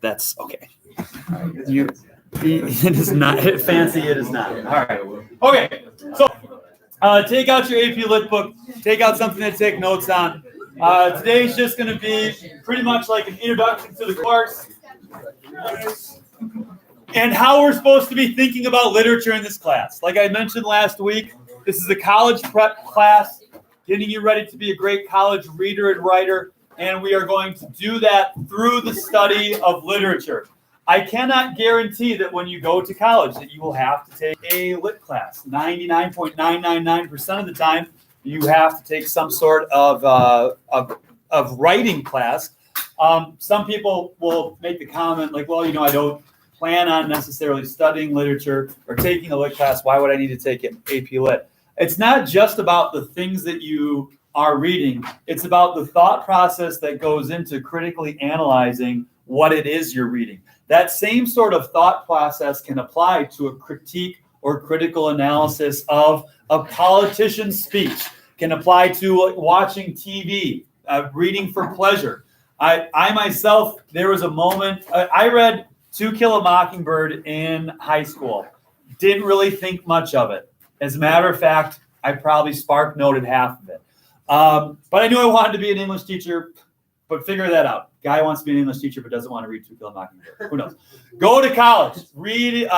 That's okay. It is not fancy. It is not. All right. Okay. So take out your AP Lit book. Take out something to take notes on. Today's just going to be pretty much like an introduction to the course and how we're supposed to be thinking about literature in this class. Like I mentioned last week, this is a college prep class, getting you ready to be a great college reader and writer, and we are going to do that through the study of literature. I cannot guarantee that when you go to college that you will have to take a lit class. 99.999% of the time, you have to take some sort of writing class. Some people will make the comment like, well, I don't plan on necessarily studying literature or taking a lit class. Why would I need to take it AP Lit? It's not just about the things that you are reading. It's about the thought process that goes into critically analyzing what it is you're reading. That same sort of thought process can apply to a critique or critical analysis of a politician's speech, can apply to watching TV, reading for pleasure. I myself, there was a moment, I read To Kill a Mockingbird in high school. Didn't really think much of it. As a matter of fact, I probably spark noted half of it. But I knew I wanted to be an English teacher, but figure that out. Guy wants to be an English teacher, but doesn't want to read To Kill a Mockingbird. Who knows? Go to college, read,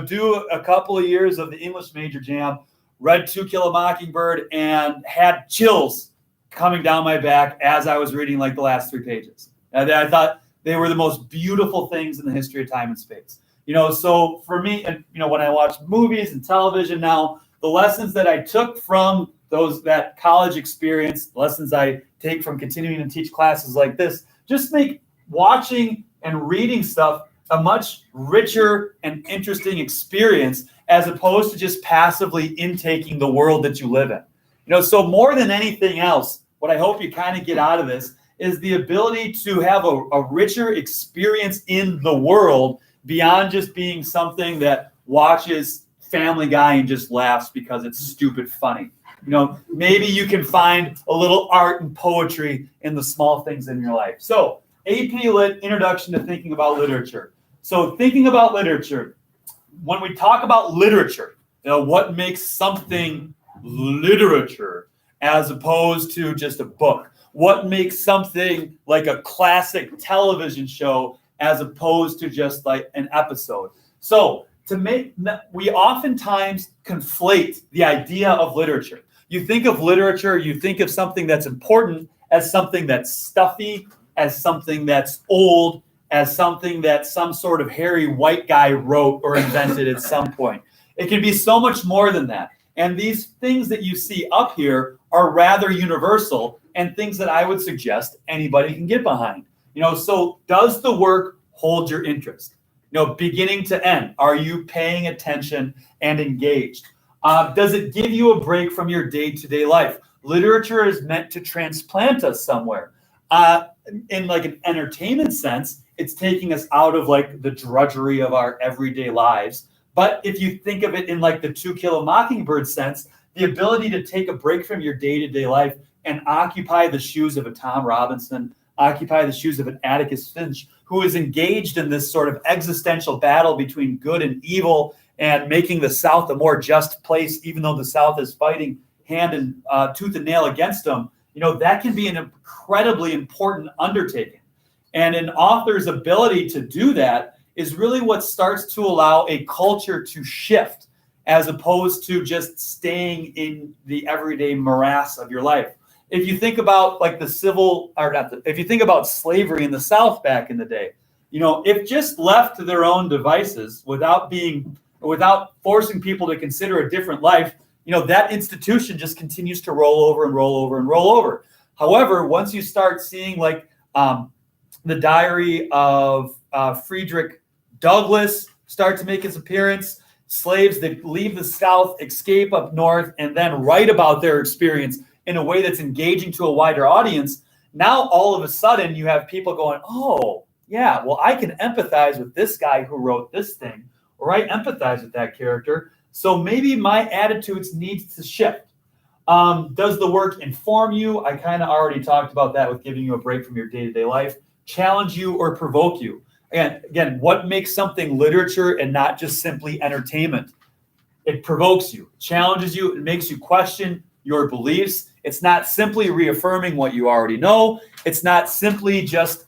do a couple of years of the English major jam, read To Kill a Mockingbird, and had chills coming down my back as I was reading like the last 3 pages. And I thought they were the most beautiful things in the history of time and space. So for me, and when I watch movies and television now, the lessons that I took from that college experience, lessons I take from continuing to teach classes like this, just make watching and reading stuff a much richer and interesting experience as opposed to just passively intaking the world that you live in. So more than anything else, what I hope you kind of get out of this is the ability to have a richer experience in the world beyond just being something that watches Family Guy and just laughs because it's stupid funny. Maybe you can find a little art and poetry in the small things in your life. So AP Lit, Introduction to Thinking About Literature. So thinking about literature, when we talk about literature, what makes something literature as opposed to just a book? What makes something like a classic television show as opposed to just like an episode? So we oftentimes conflate the idea of literature. You think of literature, you think of something that's important as something that's stuffy, as something that's old, as something that some sort of hairy white guy wrote or invented at some point. It can be so much more than that. And these things that you see up here are rather universal and things that I would suggest anybody can get behind. So does the work hold your interest? Beginning to end, are you paying attention and engaged? Does it give you a break from your day-to-day life? Literature is meant to transplant us somewhere. In like an entertainment sense, it's taking us out of like the drudgery of our everyday lives. But if you think of it in like the To Kill a Mockingbird sense, the ability to take a break from your day-to-day life and occupy the shoes of a Tom Robinson, occupy the shoes of an Atticus Finch, who is engaged in this sort of existential battle between good and evil and making the South a more just place, even though the South is fighting hand and tooth and nail against them, that can be an incredibly important undertaking. And an author's ability to do that is really what starts to allow a culture to shift as opposed to just staying in the everyday morass of your life. If you think about like if you think about slavery in the South back in the day, if just left to their own devices without forcing people to consider a different life, that institution just continues to roll over and roll over and roll over. However, once you start seeing like the diary of Frederick Douglass start to make its appearance, slaves that leave the South, escape up north, and then write about their experience in a way that's engaging to a wider audience, now all of a sudden you have people going, oh, yeah, well, I can empathize with this guy who wrote this thing, or I empathize with that character, so maybe my attitudes need to shift. Does the work inform you? I kind of already talked about that with giving you a break from your day-to-day life. Challenge you or provoke you? Again, what makes something literature and not just simply entertainment? It provokes you, challenges you, it makes you question your beliefs. It's not simply reaffirming what you already know. It's not simply just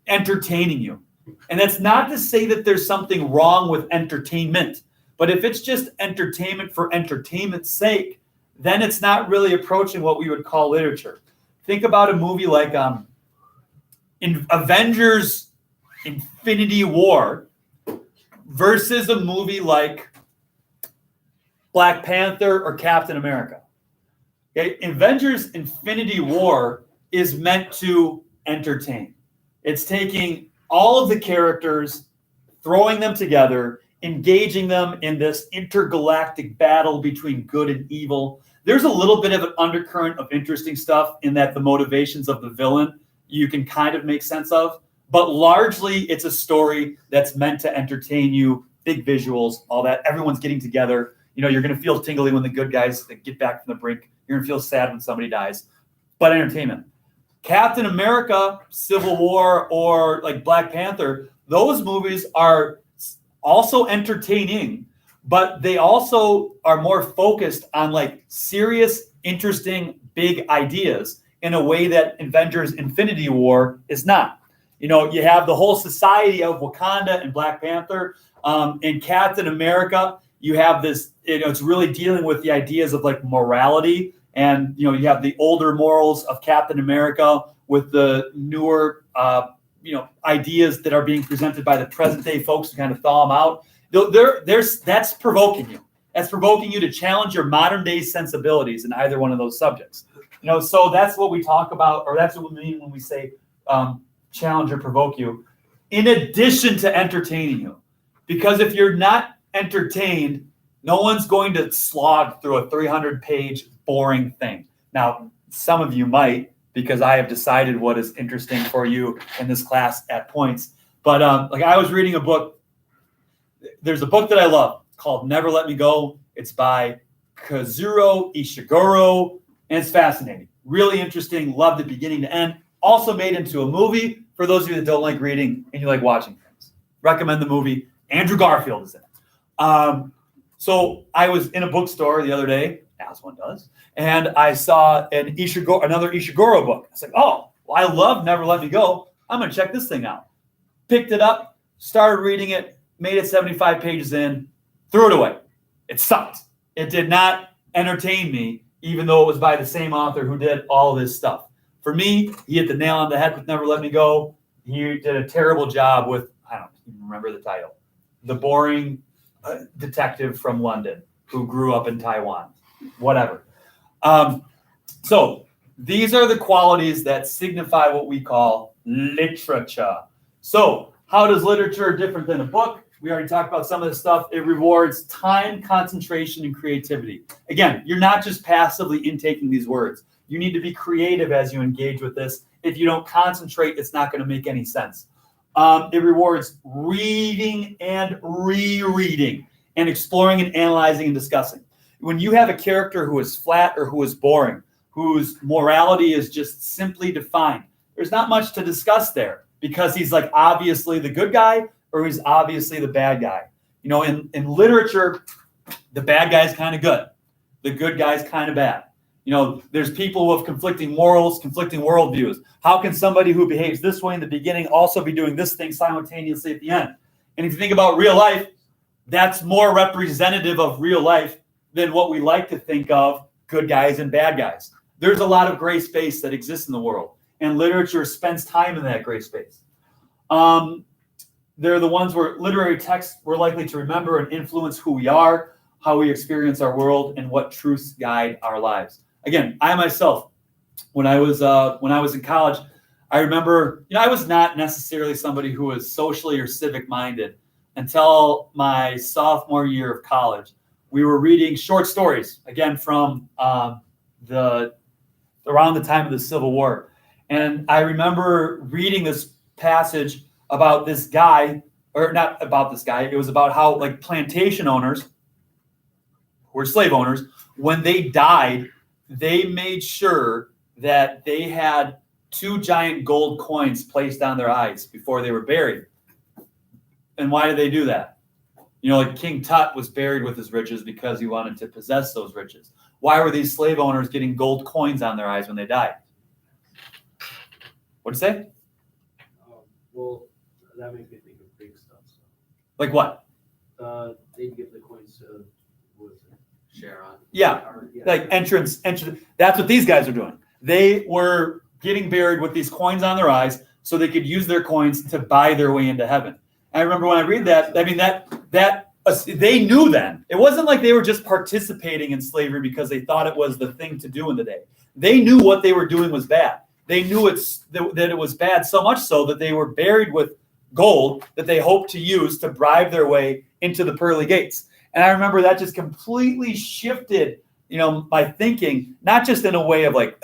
entertaining you. And that's not to say that there's something wrong with entertainment, but if it's just entertainment for entertainment's sake, then it's not really approaching what we would call literature. Think about a movie like in Avengers Infinity War versus a movie like Black Panther or Captain America. Okay? Avengers Infinity War is meant to entertain. It's taking all of the characters, throwing them together, engaging them in this intergalactic battle between good and evil. There's a little bit of an undercurrent of interesting stuff in that the motivations of the villain you can kind of make sense of, but largely it's a story that's meant to entertain you, big visuals, all that. Everyone's getting together. You're going to feel tingly when the good guys get back from the brink. You're going to feel sad when somebody dies, but entertainment. Captain America, Civil War, or like Black Panther, those movies are also entertaining, but they also are more focused on like serious, interesting, big ideas in a way that Avengers Infinity War is not. You have the whole society of Wakanda and Black Panther. In Captain America, you have this, it's really dealing with the ideas of like morality. And, you have the older morals of Captain America with the newer, ideas that are being presented by the present day folks to kind of thaw them out. That's provoking you. That's provoking you to challenge your modern day sensibilities in either one of those subjects. So that's what we talk about, or that's what we mean when we say challenge or provoke you, in addition to entertaining you. Because if you're not entertained, no one's going to slog through a 300-page boring thing. Now, some of you might, because I have decided what is interesting for you in this class at points. But I was reading a book. There's a book that I love called Never Let Me Go. It's by Kazuo Ishiguro, and it's fascinating. Really interesting. Loved it beginning to end. Also made into a movie for those of you that don't like reading and you like watching things. Recommend the movie. Andrew Garfield is in it. So I was in a bookstore the other day, as one does, and I saw another Ishiguro book. I was like, oh, well, I love Never Let Me Go. I'm going to check this thing out. Picked it up, started reading it, made it 75 pages in, threw it away. It sucked. It did not entertain me, even though it was by the same author who did all this stuff. For me, he hit the nail on the head with Never Let Me Go. He did a terrible job with, I don't even remember the title, the boring detective from London who grew up in Taiwan, whatever. So these are the qualities that signify what we call literature. So how does literature different than a book? We already talked about some of this stuff. It rewards time, concentration, and creativity. Again, you're not just passively intaking these words. You need to be creative as you engage with this. If you don't concentrate, it's not going to make any sense. It rewards reading and rereading and exploring and analyzing and discussing. When you have a character who is flat or who is boring, whose morality is just simply defined, there's not much to discuss there because he's like obviously the good guy or he's obviously the bad guy. In literature, the bad guy's kind of good. The good guy's kind of bad. There's people who have conflicting morals, conflicting worldviews. How can somebody who behaves this way in the beginning also be doing this thing simultaneously at the end? And if you think about real life, that's more representative of real life than what we like to think of good guys and bad guys. There's a lot of gray space that exists in the world, and literature spends time in that gray space. They're the ones where literary texts we're likely to remember and influence who we are, how we experience our world, and what truths guide our lives. Again, I myself, when I was in college, I remember, I was not necessarily somebody who was socially or civic minded until my sophomore year of college. We were reading short stories, again, from around the time of the Civil War. And I remember reading this passage about this guy, or not about this guy, it was about how like plantation owners were slave owners, when they died, they made sure that they had 2 giant gold coins placed on their eyes before they were buried. And why did they do that? Like King Tut was buried with his riches because he wanted to possess those riches. Why were these slave owners getting gold coins on their eyes when they died? What'd you say? Well, that makes me think of big stuff. So. Like what? They'd give the coins to Sharon. Yeah, like entrance. That's what these guys are doing. They were getting buried with these coins on their eyes so they could use their coins to buy their way into heaven. And I remember when I read that, I mean, they knew then. It wasn't like they were just participating in slavery because they thought it was the thing to do in the day. They knew what they were doing was bad. They knew that it was bad, so much so that they were buried with gold that they hoped to use to bribe their way into the pearly gates. And I remember that just completely shifted, my thinking, not just in a way of like,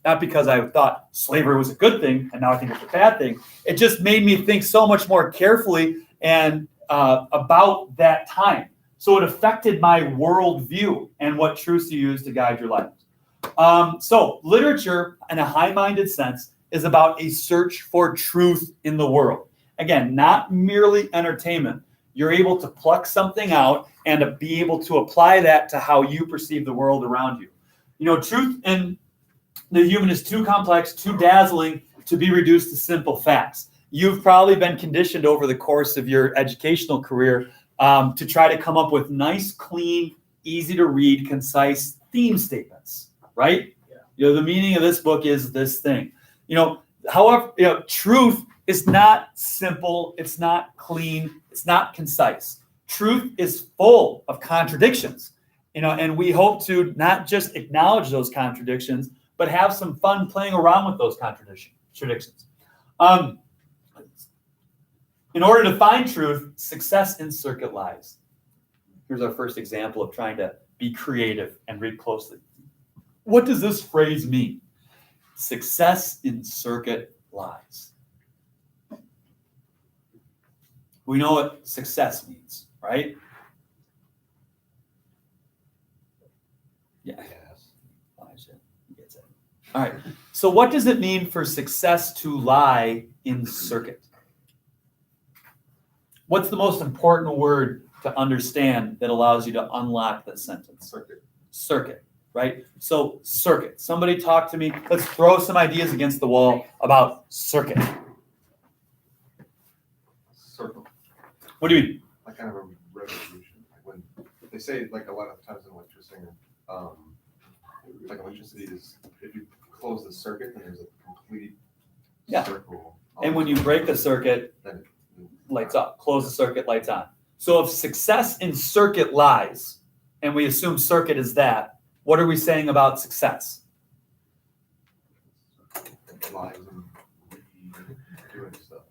not because I thought slavery was a good thing and now I think it's a bad thing. It just made me think so much more carefully and about that time. So it affected my worldview and what truths you use to guide your life. So literature, in a high-minded sense, is about a search for truth in the world. Again, not merely entertainment. You're able to pluck something out and to be able to apply that to how you perceive the world around you. Truth in the human is too complex, too dazzling to be reduced to simple facts. You've probably been conditioned over the course of your educational career to try to come up with nice, clean, easy to read, concise theme statements, right? Yeah. The meaning of this book is this thing. However, truth is not simple. It's not clean. It's not concise. Truth is full of contradictions, and we hope to not just acknowledge those contradictions, but have some fun playing around with those contradictions. In order to find truth, success in circuit lies. Here's our first example of trying to be creative and read closely. What does this phrase mean? Success in circuit lies. We know what success means, right? Yeah. All right. So what does it mean for success to lie in circuit? What's the most important word to understand that allows you to unlock the sentence? Circuit, right? So circuit. Somebody talk to me. Let's throw some ideas against the wall about circuit. Circle. What do you mean? Like kind of a revolution. Like when they say, like a lot of times in electricity, like electricity is, if you close the circuit, then there's a complete circle. And when you break the circuit, then lights up. Close the circuit, lights on. So if success in circuit lies, and we assume circuit is that, what are we saying about success? Lies and doing stuff,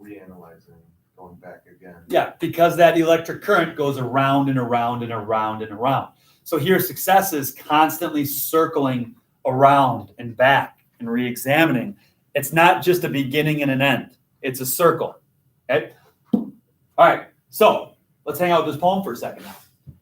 reanalyzing, going back again. Yeah, because that electric current goes around and around and around and around. So here success is constantly circling around and back and re-examining. It's not just a beginning and an end. It's a circle. Okay? All right. So let's hang out with this poem for a second now.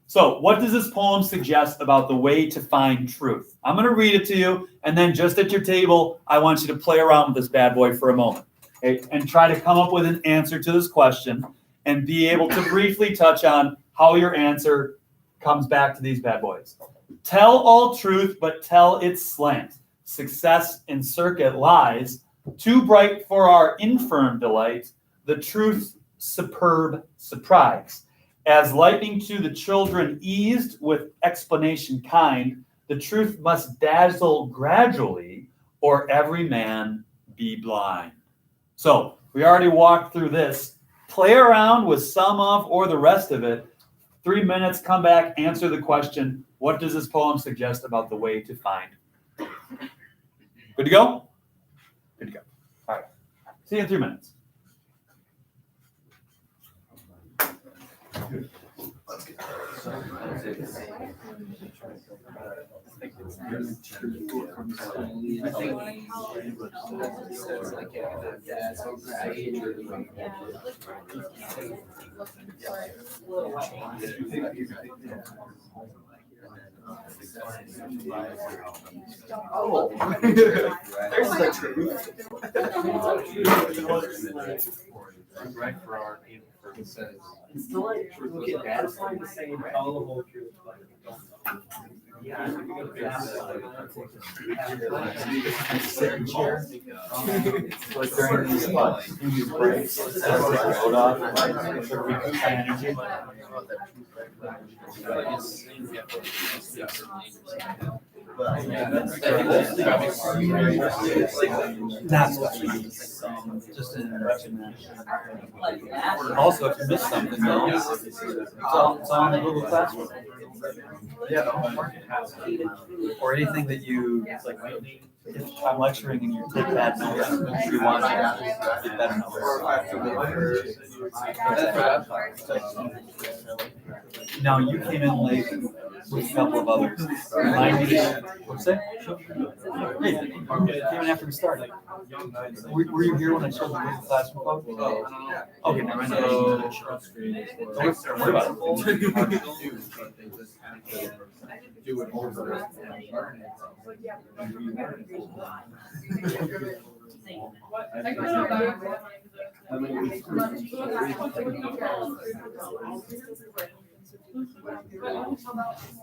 So what does this poem suggest about the way to find truth? I'm going to read it to you, and then just at your table, I want you to play around with this bad boy for a moment, okay? And try to come up with an answer to this question and be able to briefly touch on how your answer comes back to these bad boys. Tell all truth, but tell its slant. Success in circuit lies. Too bright for our infirm delight. The truth's superb surprise. As lightning to the children eased with explanation kind, the truth must dazzle gradually, or every man be blind. So we already walked through this. Play around with some of or the rest of it. 3 minutes, come back, answer the question, what does this poem suggest about the way to find? Good to go? Good to go. All right. See you in 3 minutes. Let's get Oh. There's the truth. Right for our it says. It's still like, look at that, it's like the same, tell the whole truth, but don't. Yeah. Like during these breaks, as I load off, so we can find energy. Not just an introduction. Also, if you miss something, though, it's all in the Google Classroom. Yeah, or anything that you, like, if I'm lecturing and you take bad notes, you want to get better notes. Now, you came in late with a couple of others. Remind me, what's that? Hey, you came in after we started. Were you here when I showed the Google Classroom code? Okay, never mind. Don't worry about it. Do it over.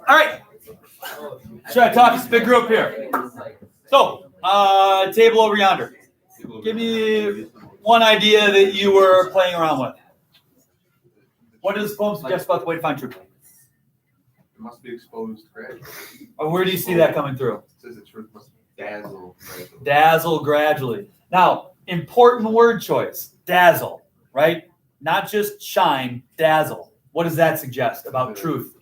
All right. Should I talk to this big group here? So, table over yonder. Give me one idea that you were playing around with. What does the poem suggest about the way to find truth? It must be exposed gradually. Or where do you see that coming through? It says the truth must dazzle gradually. Dazzle gradually. Now, important word choice. Dazzle, right? Not just shine, dazzle. What does that suggest about truth?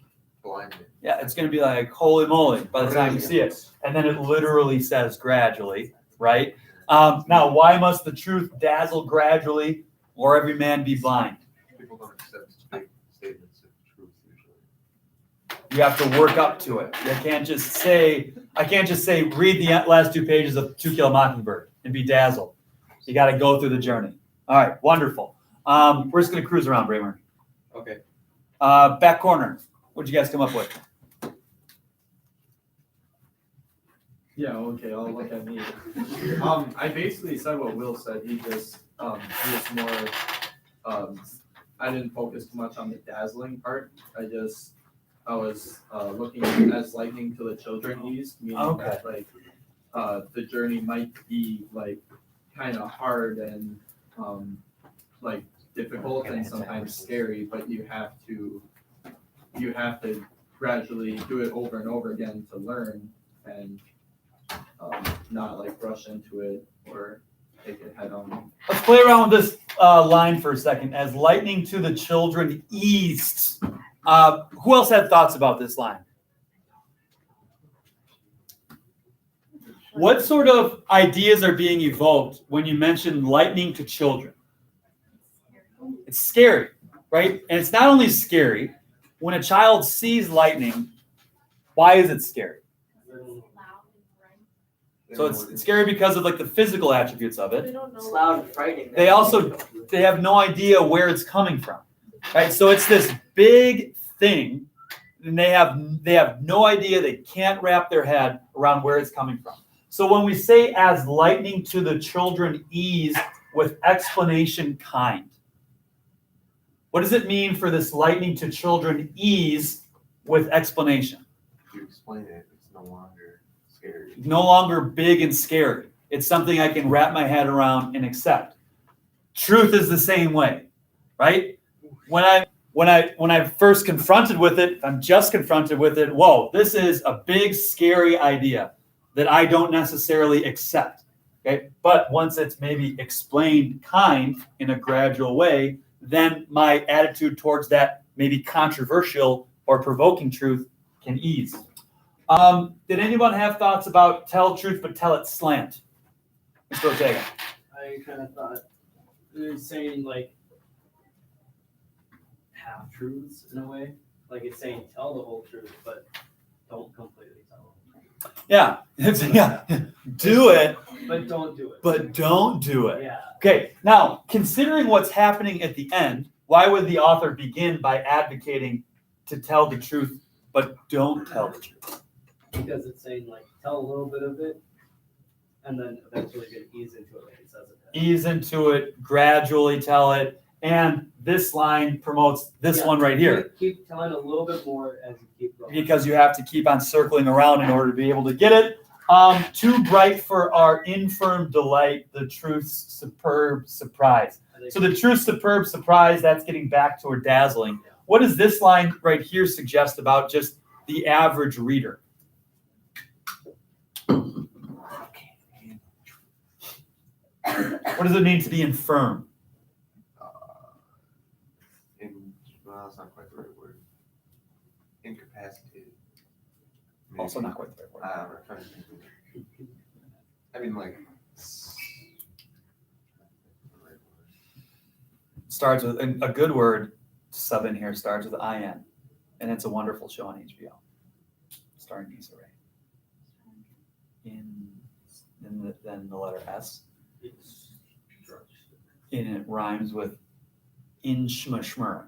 Blinding. Yeah, it's going to be like, holy moly, by the time you see it. And then it literally says gradually, right? Now, why must the truth dazzle gradually or every man be blind? People don't accept big statements of truth usually. You have to work up to it. I can't just say, read the last 2 pages of To Kill a Mockingbird and be dazzled. You got to go through the journey. All right, wonderful. We're just going to cruise around, Braemer. Okay. Back corner. What'd you guys come up with? Yeah, okay, I'll look at me. I basically said what Will said. He was more, I didn't focus too much on the dazzling part. I was looking as lightning to the children ease, meaning that like the journey might be like kind of hard and like difficult and sometimes scary, but you have to gradually do it over and over again to learn and not like rush into it or take it head on. Let's play around with this line for a second. As lightning to the children east. Who else had thoughts about this line? What sort of ideas are being evoked when you mention lightning to children? It's scary, right? And it's not only scary. When a child sees lightning, why is it scary? So it's scary because of like the physical attributes of it. It's loud and frightening. They have no idea where it's coming from, right? So it's this big thing, and they have no idea. They can't wrap their head around where it's coming from. So when we say as lightning to the children ease with explanation kind, what does it mean for this lightning to children ease with explanation? If you explain it, it's no longer scary. No longer big and scary. It's something I can wrap my head around and accept. Truth is the same way, right? When I first confronted with it, I'm just confronted with it. Whoa, this is a big, scary idea that I don't necessarily accept. Okay, but once it's maybe explained kind in a gradual way, then my attitude towards that maybe controversial or provoking truth can ease. Did anyone have thoughts about tell truth but tell it slant? Mr. Ortega. I kind of thought it was saying like half truths in a way. Like it's saying tell the whole truth, but don't completely tell them. Yeah, do it, But don't do it. but don't do it. Yeah. Okay, now, considering what's happening at the end, why would the author begin by advocating to tell the truth but don't tell the truth. Because it's saying like, tell a little bit of it, and then eventually you're gonna ease into it like it says it. Ease into it, gradually tell it, and this line promotes this Yeah, one right here. Keep telling a little bit more as you keep going. Because you have to keep on circling around in order to be able to get it. Too bright for our infirm delight, the truth's superb surprise. So the truth's superb surprise, that's getting back to our dazzling. What does this line right here suggest about just the average reader? What does it mean to be infirm? Well, that's not quite the right word. Incapacitated. Also not quite the right word. I'm trying to think of it. I mean, like. Starts with a good word, sub in here, starts with IN. And it's a wonderful show on HBO. Starring Issa Rae. Then the letter S. And it rhymes with inshmashmur.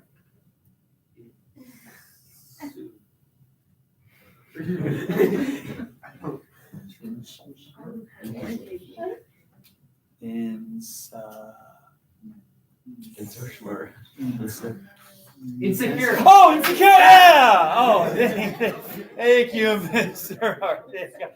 Insecure. Oh, insecure! Yeah! Oh, thank you, Mr. Artica.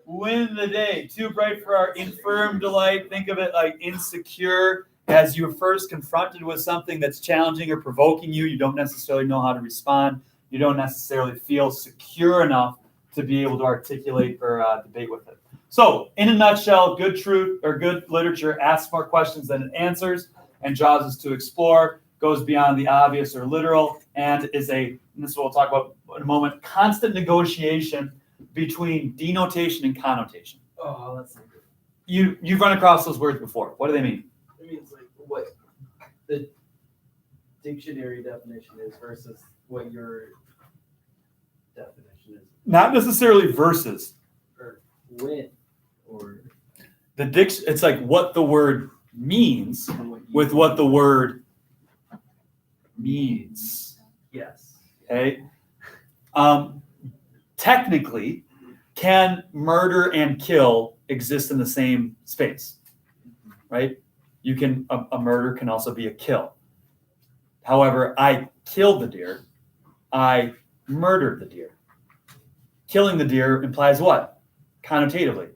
Win the day. Too bright for our infirm delight. Think of it like insecure. As you're first confronted with something that's challenging or provoking you, you don't necessarily know how to respond. You don't necessarily feel secure enough to be able to articulate or debate with it. So, in a nutshell, good truth or good literature asks more questions than it answers and draws us to explore, goes beyond the obvious or literal, and is and this is what we'll talk about in a moment, constant negotiation between denotation and connotation. Oh, that's not good. You've run across those words before. What do they mean? It means like what the dictionary definition is versus what your definition is, Not necessarily verses. or when, or It's like what the word means with what the word means. yes. Okay. Technically, can murder and kill exist in the same space? Right? You can a murder can also be a kill. However, I killed the deer. I murdered the deer. Killing the deer implies what? Connotatively.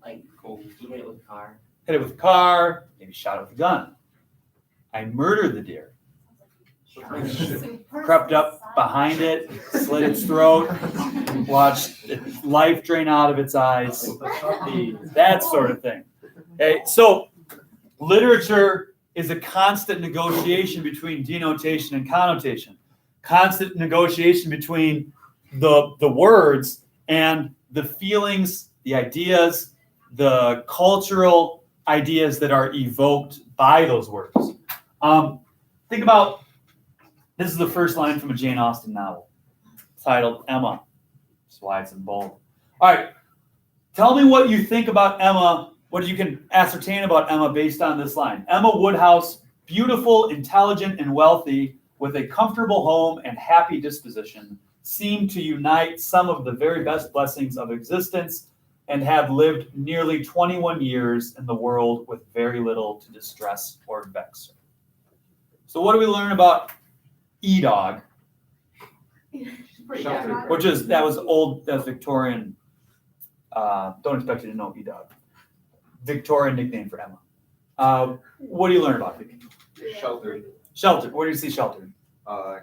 Like, you hit it with a car. Hit it with a car, maybe shot it with a gun. I murdered the deer. Crept up behind it, slit its throat, watched its life drain out of its eyes, that sort of thing. Okay, so literature is a constant negotiation between denotation and connotation, constant negotiation between the words and the feelings, the ideas, the cultural ideas that are evoked by those words. Think about, this is the first line from a Jane Austen novel titled Emma. That's why it's in bold. All right, tell me what you think about Emma, what you can ascertain about Emma based on this line. Emma Woodhouse, beautiful, intelligent, and wealthy, with a comfortable home and happy disposition, seemed to unite some of the very best blessings of existence and had lived nearly 21 years in the world with very little to distress or vex her. So what do we learn about E-Dog, Shelter. which is, that was old, that was Victorian, don't expect you to know E-Dog. Victorian nickname for Emma. What do you learn about it? Sheltered. Sheltered, where do you see sheltered?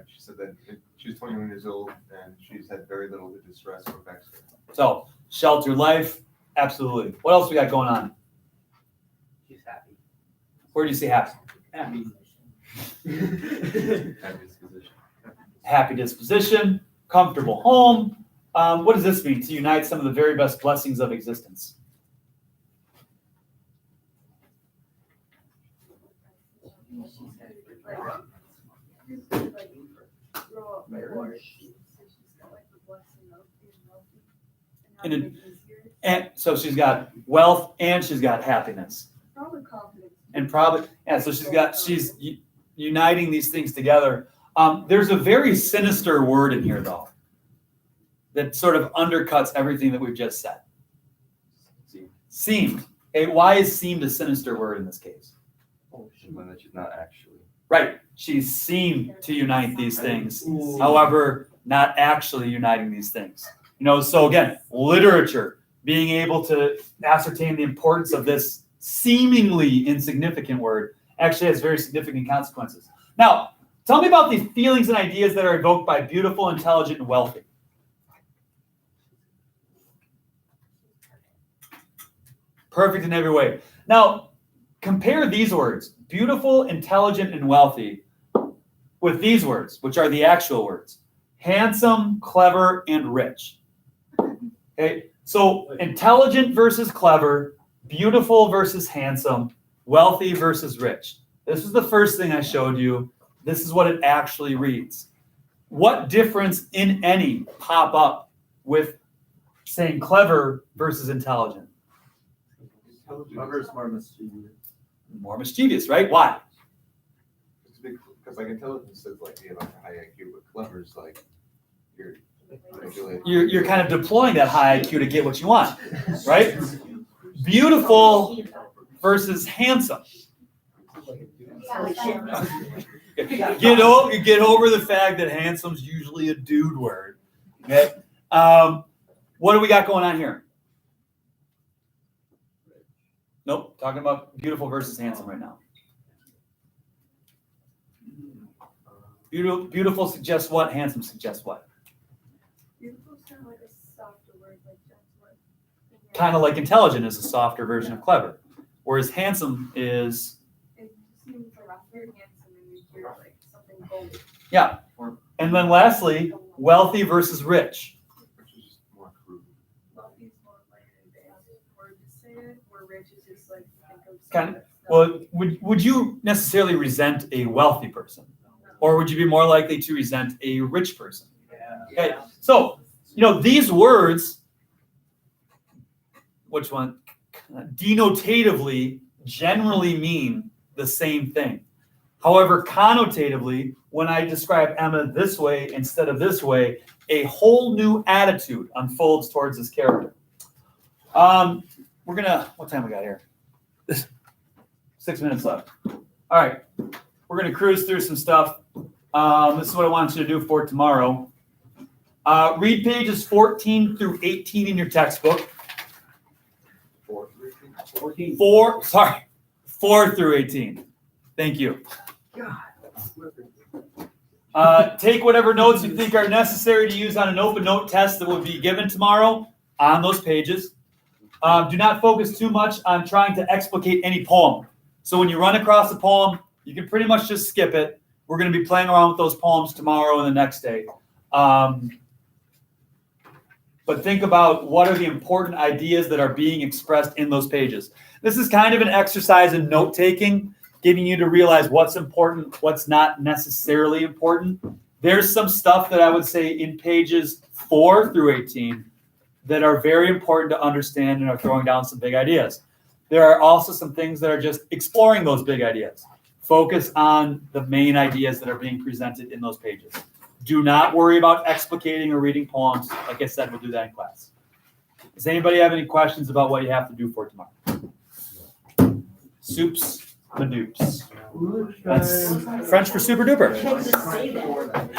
She said that she was 21 years old and she's had very little to distress or vex her. So, sheltered life, absolutely. What else we got going on? She's happy. Where do you see happy? Happy. Happy disposition, comfortable home. What does this mean? To unite some of the very best blessings of existence. And so she's got wealth and she's got happiness. Probably confidence. And probably, yeah, so she's uniting these things together. There's a very sinister word in here, though, that sort of undercuts everything that we've just said. Seemed. Okay, why is seemed a sinister word in this case? When that she's not actually. Right. She seemed to unite these things. However, not actually uniting these things. So again, literature, being able to ascertain the importance of this seemingly insignificant word actually has very significant consequences. Now, tell me about these feelings and ideas that are evoked by beautiful, intelligent, and wealthy. Perfect in every way. Now, compare these words, beautiful, intelligent, and wealthy, with these words, which are the actual words, handsome, clever, and rich. Okay, so intelligent versus clever, beautiful versus handsome, wealthy versus rich. This is the first thing I showed you. This is what it actually reads. What difference, in any, pop up with saying clever versus intelligent? Clever is more mischievous. More mischievous, right? Why? Because like intelligence is like like a high IQ, but clever is like you're manipulating. You're kind of deploying that high IQ to get what you want, right? Beautiful versus handsome. Get over the fact that handsome's usually a dude word. Okay. What do we got going on here? Nope. Talking about beautiful versus handsome right now. Beautiful suggests what? Handsome suggests what? Beautiful sound like a softer word, like gentler. Kind of like intelligent is a softer version of clever, whereas handsome is. It seems rougher, handsome, and you hear like something bold. Yeah. And then lastly, wealthy versus rich. Which is just more crude. Wealthy is more like an advanced word to say it, where rich is just like think of Kind something that's Well, would you necessarily resent a wealthy person? Or would you be more likely to resent a rich person? Okay. So, these words, which one? Denotatively generally mean the same thing. However, connotatively, when I describe Emma this way instead of this way, a whole new attitude unfolds towards this character. What time we got here? 6 minutes left. All right. We're going to cruise through some stuff. This is what I want you to do for tomorrow. Read pages 14 through 18 in your textbook. 4 through 18. Thank you. Take whatever notes you think are necessary to use on an open note test that will be given tomorrow on those pages. Do not focus too much on trying to explicate any poem. So when you run across a poem, you can pretty much just skip it. We're going to be playing around with those poems tomorrow and the next day. But think about what are the important ideas that are being expressed in those pages. This is kind of an exercise in note-taking, getting you to realize what's important, what's not necessarily important. There's some stuff that I would say in pages 4 through 18 that are very important to understand and are throwing down some big ideas. There are also some things that are just exploring those big ideas. Focus on the main ideas that are being presented in those pages. Do not worry about explicating or reading poems. Like I said, we'll do that in class. Does anybody have any questions about what you have to do for tomorrow? Soups, madoops. That's French for super duper. Can't just say that.